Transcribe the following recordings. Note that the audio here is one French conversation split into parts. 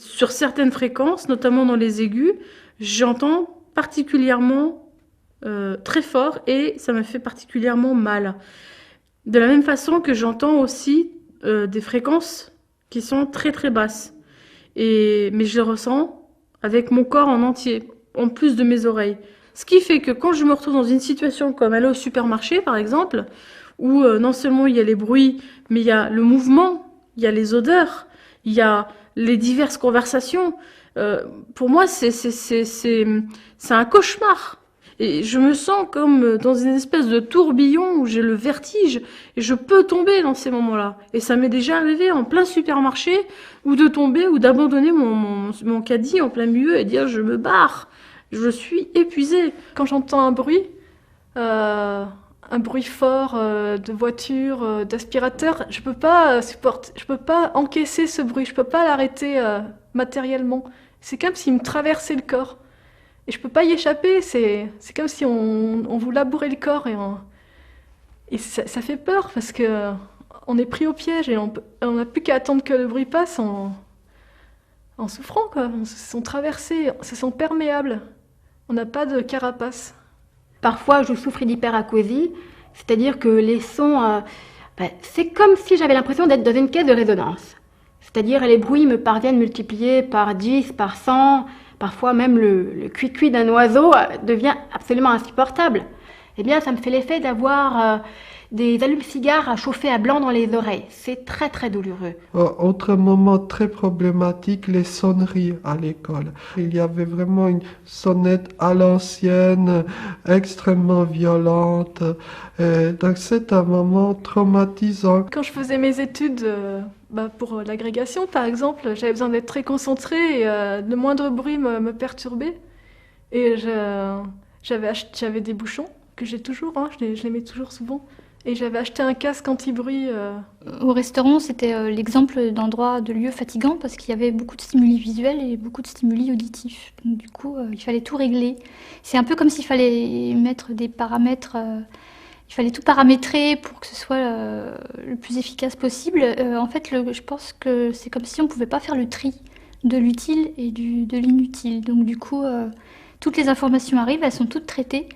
Sur certaines fréquences, notamment dans les aigus, j'entends particulièrement très fort et ça me fait particulièrement mal. De la même façon que j'entends aussi des fréquences qui sont très très basses. Mais je le ressens avec mon corps en entier, en plus de mes oreilles. Ce qui fait que quand je me retrouve dans une situation comme aller au supermarché, par exemple, où non seulement il y a les bruits, mais il y a le mouvement, il y a les odeurs, il y a les diverses conversations. Pour moi, c'est un cauchemar. Et je me sens comme dans une espèce de tourbillon où j'ai le vertige et je peux tomber dans ces moments-là. Et ça m'est déjà arrivé en plein supermarché ou de tomber ou d'abandonner mon caddie en plein milieu et dire je me barre. Je suis épuisée. Quand j'entends un bruit fort de voiture, d'aspirateur, je peux pas supporter, je peux pas encaisser ce bruit, je peux pas l'arrêter matériellement. C'est comme s'il me traversait le corps. Et je peux pas y échapper, c'est comme si on vous labourait le corps et ça fait peur parce que on est pris au piège et on n'a plus qu'à attendre que le bruit passe en souffrant quoi. On se sent traversé, on se sent perméable. On n'a pas de carapace. Parfois, je souffre d'hyperacousie, c'est-à-dire que les sons, c'est comme si j'avais l'impression d'être dans une caisse de résonance. C'est-à-dire les bruits me parviennent multipliés par 10, par 100, parfois même le cuicui d'un oiseau devient absolument insupportable. Eh bien, ça me fait l'effet d'avoir des allumes-cigares à chauffer à blanc dans les oreilles. C'est très très douloureux. Autre moment très problématique, les sonneries à l'école. Il y avait vraiment une sonnette à l'ancienne, extrêmement violente. Donc c'est un moment traumatisant. Quand je faisais mes études pour l'agrégation, par exemple, j'avais besoin d'être très concentrée et le moindre bruit me perturbait. Et j'avais des bouchons que j'ai toujours, hein, je les mets toujours souvent. Et j'avais acheté un casque anti-bruit. Au restaurant, c'était l'exemple d'endroits, de lieux fatigants parce qu'il y avait beaucoup de stimuli visuels et beaucoup de stimuli auditifs. Donc, du coup, il fallait tout régler. C'est un peu comme s'il fallait mettre des paramètres, il fallait tout paramétrer pour que ce soit le plus efficace possible. En fait, je pense que c'est comme si on ne pouvait pas faire le tri de l'utile et de l'inutile. Donc du coup, toutes les informations arrivent, elles sont toutes traitées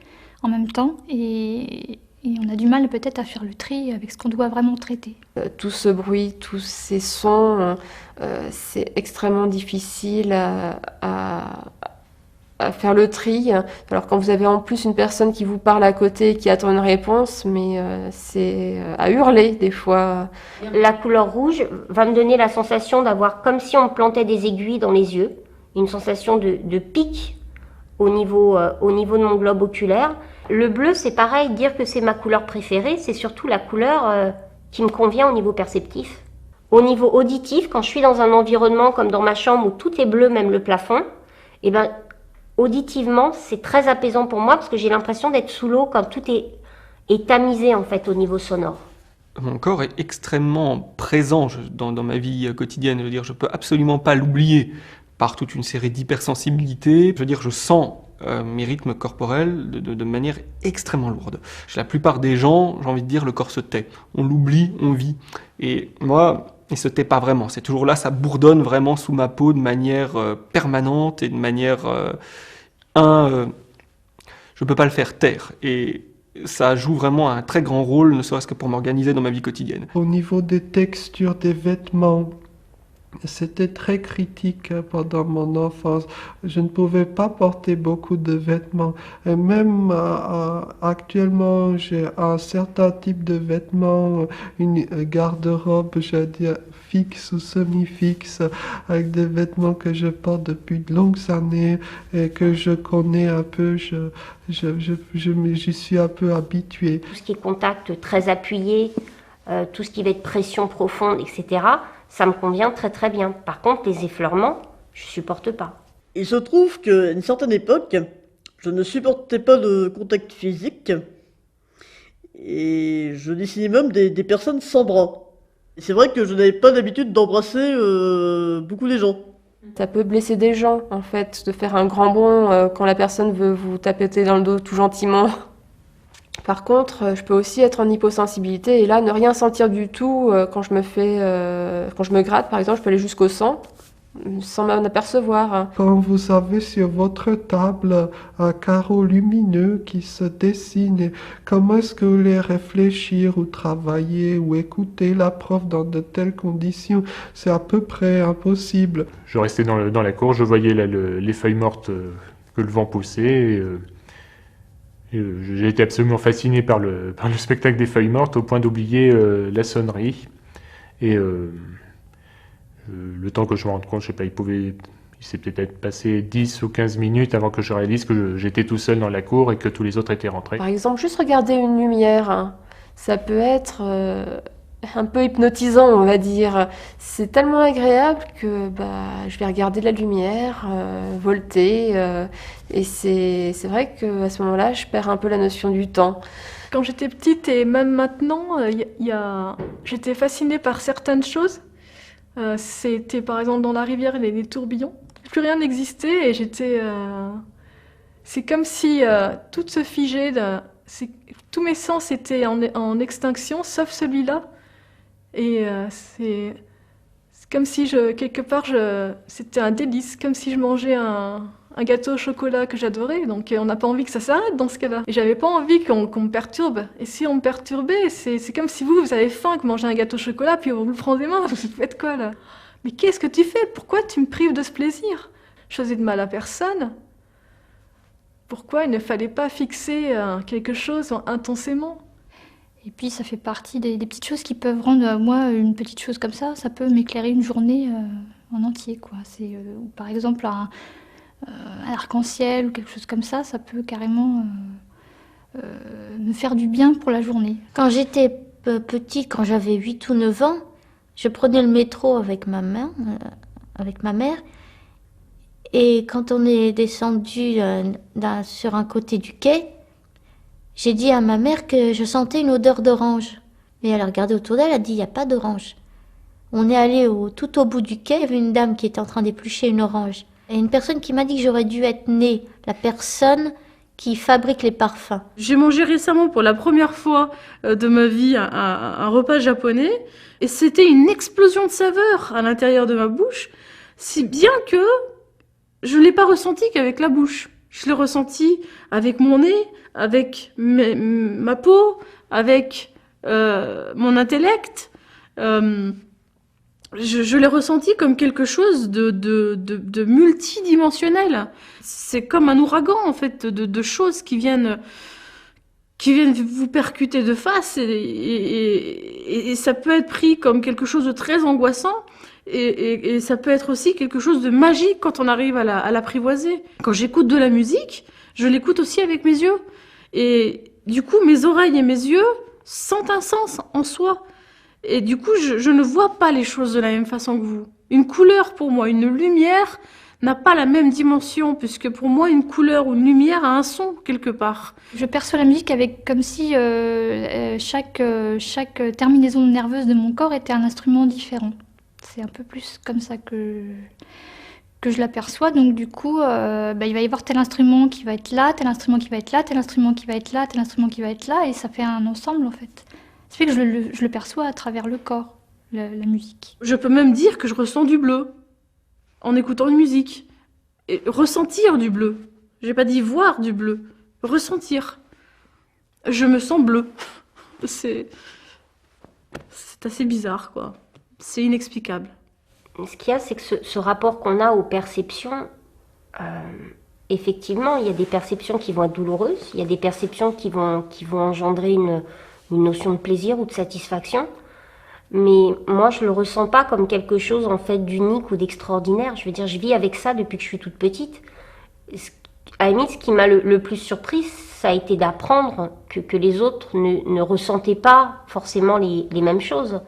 en même temps et on a du mal peut-être à faire le tri avec ce qu'on doit vraiment traiter. Tout ce bruit, tous ces sons, c'est extrêmement difficile à faire le tri. Alors quand vous avez en plus une personne qui vous parle à côté, qui attend une réponse, mais c'est à hurler des fois. La couleur rouge va me donner la sensation d'avoir comme si on me plantait des aiguilles dans les yeux, une sensation de pic au niveau de mon globe oculaire. Le bleu, c'est pareil, dire que c'est ma couleur préférée, c'est surtout la couleur qui me convient au niveau perceptif. Au niveau auditif, quand je suis dans un environnement comme dans ma chambre où tout est bleu, même le plafond, eh ben, auditivement, c'est très apaisant pour moi parce que j'ai l'impression d'être sous l'eau quand tout est tamisé en fait au niveau sonore. Mon corps est extrêmement présent dans ma vie quotidienne. Je veux dire, je peux absolument pas l'oublier par toute une série d'hypersensibilités. Je veux dire, je sens mes rythmes corporels de manière extrêmement lourde. Chez la plupart des gens, j'ai envie de dire, le corps se tait. On l'oublie, on vit. Et moi, il se tait pas vraiment. C'est toujours là, ça bourdonne vraiment sous ma peau de manière permanente et de manière... je peux pas le faire taire. Et ça joue vraiment un très grand rôle, ne serait-ce que pour m'organiser dans ma vie quotidienne. Au niveau des textures des vêtements, c'était très critique pendant mon enfance. Je ne pouvais pas porter beaucoup de vêtements. Et même actuellement, j'ai un certain type de vêtements, une garde-robe, je veux dire, fixe ou semi-fixe, avec des vêtements que je porte depuis de longues années et que je connais un peu. J'y suis un peu habituée. Tout ce qui est contact très appuyé, tout ce qui va être pression profonde, etc., ça me convient très très bien. Par contre, les effleurements, je supporte pas. Il se trouve qu'à une certaine époque, je ne supportais pas le contact physique et je dessinais même des personnes sans bras. C'est vrai que je n'avais pas l'habitude d'embrasser beaucoup les gens. Ça peut blesser des gens, en fait, de faire un grand bond quand la personne veut vous tapoter dans le dos tout gentiment. Par contre, je peux aussi être en hyposensibilité et là, ne rien sentir du tout quand je me gratte, par exemple, je peux aller jusqu'au sang. sans m'en apercevoir. Quand vous avez sur votre table un carreau lumineux qui se dessine, comment est-ce que vous voulez réfléchir ou travailler ou écouter la prof dans de telles conditions? C'est à peu près impossible. Je restais dans la cour, je voyais là, les feuilles mortes que le vent poussait. J'ai été absolument fasciné par le spectacle des feuilles mortes au point d'oublier la sonnerie. Et le temps que je me rende compte, je sais pas, il s'est peut-être passé 10 ou 15 minutes avant que je réalise que j'étais tout seul dans la cour et que tous les autres étaient rentrés. Par exemple, juste regarder une lumière, hein, ça peut être un peu hypnotisant, on va dire. C'est tellement agréable que je vais regarder la lumière, volter, et c'est vrai qu'à ce moment-là, je perds un peu la notion du temps. Quand j'étais petite et même maintenant, j'étais fascinée par certaines choses. C'était par exemple dans la rivière les tourbillons. Plus rien n'existait et c'est comme si tout se figeait. Tous mes sens étaient en extinction, sauf celui-là. Et c'est comme si quelque part, c'était un délice, comme si je mangeais un gâteau au chocolat que j'adorais, donc on n'a pas envie que ça s'arrête dans ce cas-là. Et j'avais pas envie qu'on me perturbe. Et si on me perturbait, c'est comme si vous avez faim, que mangez un gâteau au chocolat, puis on vous le prend des mains, vous faites quoi là? Mais qu'est-ce que tu fais? Pourquoi tu me prives de ce plaisir? Je faisais de mal à personne. Pourquoi il ne fallait pas fixer quelque chose intensément? Et puis ça fait partie des petites choses qui peuvent rendre, moi, une petite chose comme ça peut m'éclairer une journée en entier, quoi. Ou par exemple un arc-en-ciel ou quelque chose comme ça peut carrément me faire du bien pour la journée. Quand j'étais petite, quand j'avais 8 ou 9 ans, je prenais le métro avec ma mère. Et quand on est descendu sur un côté du quai, j'ai dit à ma mère que je sentais une odeur d'orange. Mais elle a regardé autour d'elle, elle a dit, il n'y a pas d'orange. On est allé tout au bout du quai, il y avait une dame qui était en train d'éplucher une orange. Et une personne qui m'a dit que j'aurais dû être née, la personne qui fabrique les parfums. J'ai mangé récemment pour la première fois de ma vie un repas japonais et c'était une explosion de saveurs à l'intérieur de ma bouche, si bien que je ne l'ai pas ressenti qu'avec la bouche. Je l'ai ressenti avec mon nez, avec ma peau, avec mon intellect. Je l'ai ressenti comme quelque chose de multidimensionnel. C'est comme un ouragan, en fait, de choses qui viennent vous percuter de face et ça peut être pris comme quelque chose de très angoissant et ça peut être aussi quelque chose de magique quand on arrive à l'apprivoiser. Quand j'écoute de la musique, je l'écoute aussi avec mes yeux et du coup mes oreilles et mes yeux sentent un sens en soi. Et du coup, je ne vois pas les choses de la même façon que vous. Une couleur, pour moi, une lumière, n'a pas la même dimension, puisque pour moi, une couleur ou une lumière a un son, quelque part. Je perçois la musique comme si chaque terminaison nerveuse de mon corps était un instrument différent. C'est un peu plus comme ça que je l'aperçois. Donc du coup, il va y avoir tel instrument qui va être là, tel instrument qui va être là, tel instrument qui va être là, tel instrument qui va être là, et ça fait un ensemble, en fait. Ça fait que je le perçois à travers le corps, la musique. Je peux même dire que je ressens du bleu en écoutant une musique. Et ressentir du bleu. J'ai pas dit voir du bleu. Ressentir. Je me sens bleu. C'est assez bizarre, quoi. C'est inexplicable. Ce qu'il y a, c'est que ce rapport qu'on a aux perceptions, effectivement, il y a des perceptions qui vont être douloureuses, il y a des perceptions qui vont engendrer une notion de plaisir ou de satisfaction, mais moi je le ressens pas comme quelque chose en fait d'unique ou d'extraordinaire. Je veux dire, je vis avec ça depuis que je suis toute petite. À la limite, ce qui m'a le plus surprise, ça a été d'apprendre que les autres ne ressentaient pas forcément les mêmes choses.